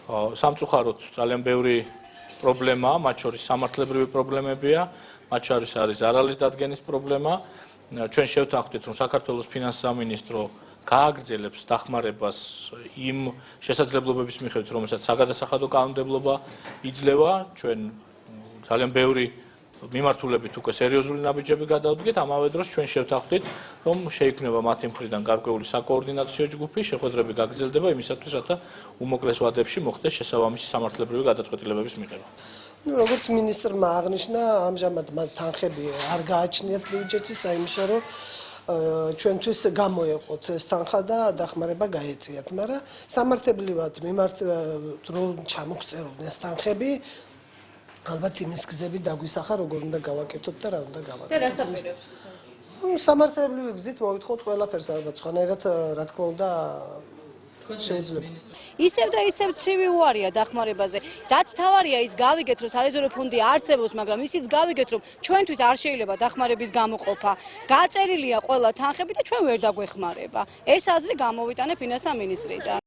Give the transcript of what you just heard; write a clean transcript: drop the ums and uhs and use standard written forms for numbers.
სამწუხაროდ ძალიან ბევრი პრობლემაა, მათ შორის სამართლებრივი პრობლემებია, მათ შორის არის ზარალის დადგენის პრობლემა. ჩვენ შევთანხმდით, რომ საქართველოს ფინანსის სამინისტრო გააგრძელებს დახმარებას იმ შესაძლებლობების მიხედვით, რომელსაც საგადასახადო კანონმდებლობა იძლევა. ჩვენ ძალიან ბევრი მიმართულებით უკვე სერიოზული ნაბიჯები გადავდგეთ, ამავე დროს ჩვენ შევთანხმდით, რომ შეიქმნება მათი მხრიდან გარკვეული საკოორდინაციო ჯგუფი, შეხვედრები გაგრძელდება იმისათვის, რათა უმოკლეს ვადებში მოხდეს შესაბამისი სამართლებრივი გადაწყვეტილებების მიღება. როგორც მინისტრმა აღნიშნა, ამჟამად მათ თანხები არ გააჩნიათ ბიუჯეტის, საიმშო რომ ჩვენთვის გამოეყოთ ეს თანხა და დახმარება გაეწიათ, მაგრამ სამართლებრივად რომ ჩამოგწეროდნენ ეს თანხები, ალბათ იმის გზები დაგვისახა, როგორ უნდა გავაკეთოთ და რა უნდა გავაკეთოთ. და რას აპირებთ? სამართლებრივი გზით მოვითხოვთ ყველაფერს, ალბათ სხვანაირად რა თქმა უნდა შეიძლება. ისევ და ისევ ცივი უარია დახმარებაზე. რაც თავარია ის გავიგეთ, რომ სარეზერვო ფონდი არსებობს, მაგრამ ისიც გავიგეთ, რომ ჩვენთვის არ შეიძლება დახმარების გამოყოფა. გაწერილია ყველა თანხები და ჩვენ ვერ დაგვეხმარება. ეს აზრი გამოვიტანე ფინანსთა მინისტრიდან.